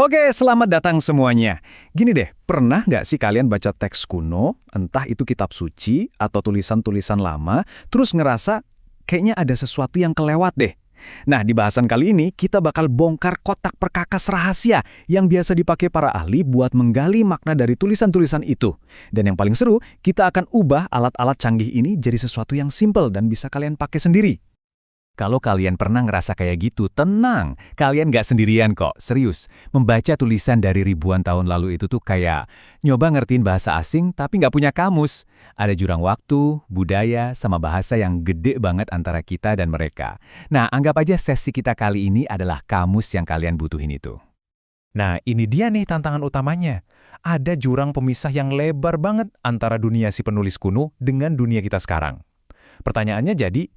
Oke, selamat datang semuanya. Gini deh, pernah nggak sih kalian baca teks kuno, entah itu kitab suci atau tulisan-tulisan lama, terus ngerasa kayaknya ada sesuatu yang kelewat deh? Nah, di bahasan kali ini kita bakal bongkar kotak perkakas rahasia yang biasa dipakai para ahli buat menggali makna dari tulisan-tulisan itu. Dan yang paling seru, kita akan ubah alat-alat canggih ini jadi sesuatu yang simple dan bisa kalian pakai sendiri. Kalau kalian pernah ngerasa kayak gitu, tenang. Kalian nggak sendirian kok, serius. Membaca tulisan dari ribuan tahun lalu itu tuh kayak nyoba ngertiin bahasa asing tapi nggak punya kamus. Ada jurang waktu, budaya, sama bahasa yang gede banget antara kita dan mereka. Nah, anggap aja sesi kita kali ini adalah kamus yang kalian butuhin itu. Nah, ini dia nih tantangan utamanya. Ada jurang pemisah yang lebar banget antara dunia si penulis kuno dengan dunia kita sekarang. Pertanyaannya jadi,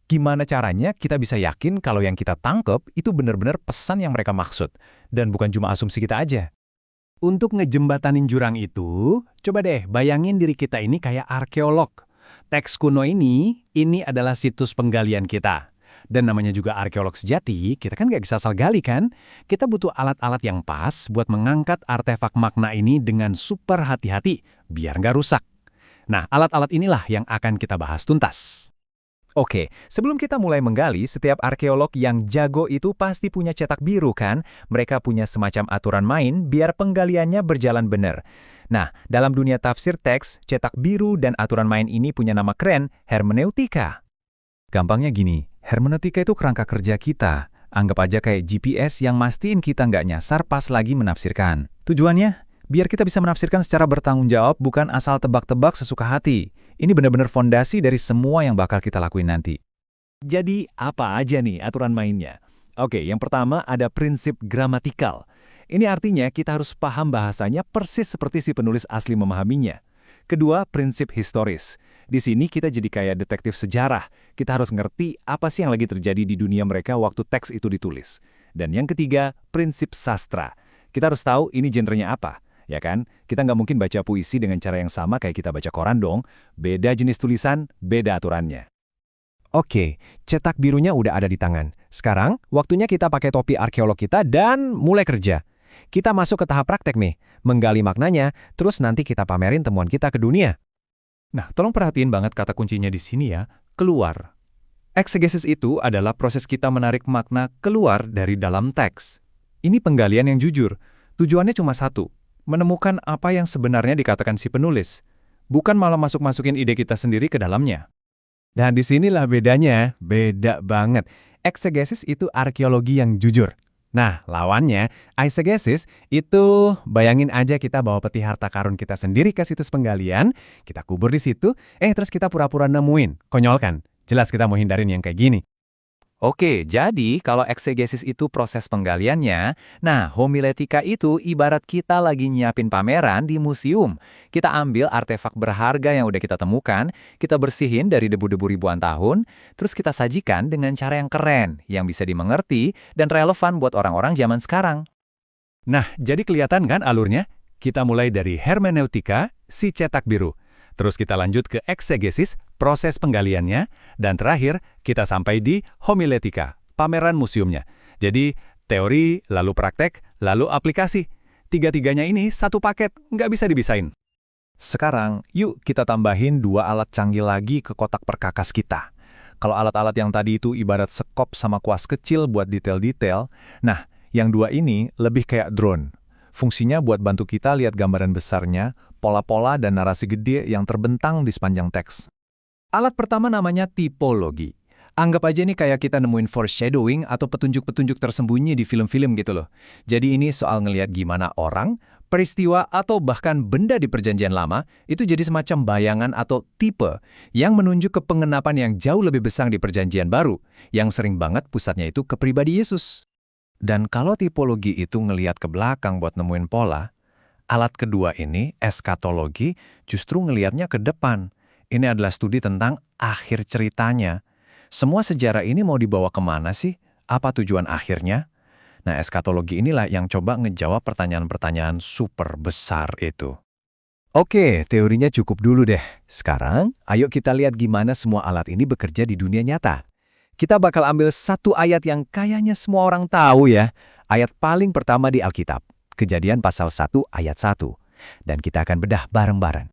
gimana caranya kita bisa yakin kalau yang kita tangkep itu benar-benar pesan yang mereka maksud, dan bukan cuma asumsi kita aja? Untuk ngejembatanin jurang itu, coba deh bayangin diri kita ini kayak arkeolog. Teks kuno ini adalah situs penggalian kita. Dan namanya juga arkeolog sejati, kita kan nggak bisa asal gali kan? Kita butuh alat-alat yang pas buat mengangkat artefak makna ini dengan super hati-hati, biar nggak rusak. Nah, alat-alat inilah yang akan kita bahas tuntas. Oke, sebelum kita mulai menggali, setiap arkeolog yang jago itu pasti punya cetak biru kan? Mereka punya semacam aturan main biar penggaliannya berjalan benar. Nah, dalam dunia tafsir teks, cetak biru dan aturan main ini punya nama keren, hermeneutika. Gampangnya gini, hermeneutika itu kerangka kerja kita. Anggap aja kayak GPS yang mastiin kita nggak nyasar pas lagi menafsirkan. Tujuannya? Biar kita bisa menafsirkan secara bertanggung jawab, bukan asal tebak-tebak sesuka hati. Ini benar-benar fondasi dari semua yang bakal kita lakuin nanti. Jadi, apa aja nih aturan mainnya? Oke, yang pertama ada prinsip gramatikal. Ini artinya kita harus paham bahasanya persis seperti si penulis asli memahaminya. Kedua, prinsip historis. Di sini kita jadi kayak detektif sejarah. Kita harus ngerti apa sih yang lagi terjadi di dunia mereka waktu teks itu ditulis. Dan yang ketiga, prinsip sastra. Kita harus tahu ini genrenya apa. Ya kan? Kita nggak mungkin baca puisi dengan cara yang sama kayak kita baca koran dong. Beda jenis tulisan, beda aturannya. Oke, cetak birunya udah ada di tangan. Sekarang, waktunya kita pakai topi arkeolog kita dan mulai kerja. Kita masuk ke tahap praktek nih, menggali maknanya, terus nanti kita pamerin temuan kita ke dunia. Nah, tolong perhatiin banget kata kuncinya di sini ya, keluar. Eksegesis itu adalah proses kita menarik makna keluar dari dalam teks. Ini penggalian yang jujur. Tujuannya cuma satu, menemukan apa yang sebenarnya dikatakan si penulis, bukan malah masuk-masukin ide kita sendiri ke dalamnya. Dan disinilah bedanya, beda banget. Eksegesis itu arkeologi yang jujur. Nah, lawannya, eisegesis itu bayangin aja kita bawa peti harta karun kita sendiri ke situs penggalian, kita kubur di situ, terus kita pura-pura nemuin. Konyol kan? Jelas kita mau hindarin yang kayak gini. Oke, jadi kalau eksegesis itu proses penggaliannya, nah homiletika itu ibarat kita lagi nyiapin pameran di museum. Kita ambil artefak berharga yang udah kita temukan, kita bersihin dari debu-debu ribuan tahun, terus kita sajikan dengan cara yang keren, yang bisa dimengerti dan relevan buat orang-orang zaman sekarang. Nah, jadi kelihatan kan alurnya? Kita mulai dari hermeneutika, si cetak biru. Terus kita lanjut ke eksegesis, proses penggaliannya, dan terakhir kita sampai di homiletika, pameran museumnya. Jadi teori, lalu praktek, lalu aplikasi. Tiga-tiganya ini satu paket, nggak bisa dibisain. Sekarang, yuk kita tambahin dua alat canggih lagi ke kotak perkakas kita. Kalau alat-alat yang tadi itu ibarat sekop sama kuas kecil buat detail-detail, nah, yang dua ini lebih kayak drone. Fungsinya buat bantu kita lihat gambaran besarnya, pola-pola dan narasi gede yang terbentang di sepanjang teks. Alat pertama namanya tipologi. Anggap aja nih kayak kita nemuin foreshadowing atau petunjuk-petunjuk tersembunyi di film-film gitu loh. Jadi ini soal ngelihat gimana orang, peristiwa atau bahkan benda di perjanjian lama itu jadi semacam bayangan atau tipe yang menunjuk ke pengenapan yang jauh lebih besar di perjanjian baru, yang sering banget pusatnya itu ke pribadi Yesus. Dan kalau tipologi itu ngelihat ke belakang buat nemuin pola, alat kedua ini, eskatologi, justru ngelihatnya ke depan. Ini adalah studi tentang akhir ceritanya. Semua sejarah ini mau dibawa kemana sih? Apa tujuan akhirnya? Nah, eskatologi inilah yang coba ngejawab pertanyaan-pertanyaan super besar itu. Oke, teorinya cukup dulu deh. Sekarang, ayo kita lihat gimana semua alat ini bekerja di dunia nyata. Kita bakal ambil satu ayat yang kayaknya semua orang tahu ya. ayat paling pertama di Alkitab, Kejadian pasal 1 ayat 1. Dan kita akan bedah bareng-bareng.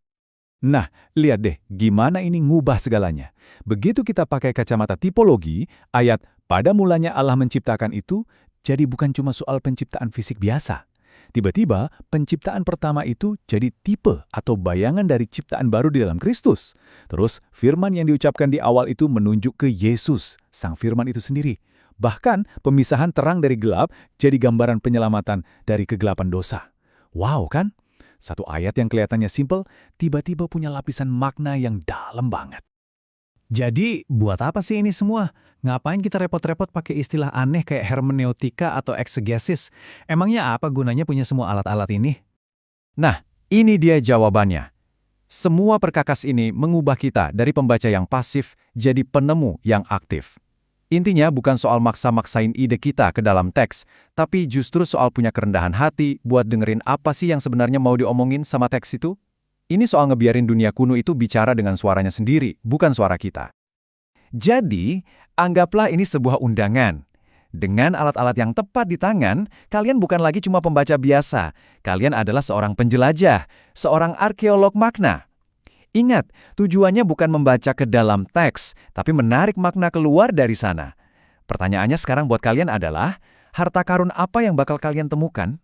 Nah, lihat deh gimana ini ngubah segalanya. Begitu kita pakai kacamata tipologi, ayat pada mulanya Allah menciptakan itu, jadi bukan cuma soal penciptaan fisik biasa. Tiba-tiba, penciptaan pertama itu jadi tipe atau bayangan dari ciptaan baru di dalam Kristus. Terus, firman yang diucapkan di awal itu menunjuk ke Yesus, sang firman itu sendiri. Bahkan, pemisahan terang dari gelap jadi gambaran penyelamatan dari kegelapan dosa. Wow kan? Satu ayat yang kelihatannya simpel, tiba-tiba punya lapisan makna yang dalam banget. Jadi, buat apa sih ini semua? Ngapain kita repot-repot pakai istilah aneh kayak hermeneutika atau eksegesis? Emangnya apa gunanya punya semua alat-alat ini? Nah, ini dia jawabannya. Semua perkakas ini mengubah kita dari pembaca yang pasif jadi penemu yang aktif. Intinya bukan soal maksa-maksain ide kita ke dalam teks, tapi justru soal punya kerendahan hati buat dengerin apa sih yang sebenarnya mau diomongin sama teks itu. Ini soal ngebiarin dunia kuno itu bicara dengan suaranya sendiri, bukan suara kita. Jadi, anggaplah ini sebuah undangan. Dengan alat-alat yang tepat di tangan, kalian bukan lagi cuma pembaca biasa. Kalian adalah seorang penjelajah, seorang arkeolog makna. Ingat, tujuannya bukan membaca ke dalam teks, tapi menarik makna keluar dari sana. Pertanyaannya sekarang buat kalian adalah, harta karun apa yang bakal kalian temukan?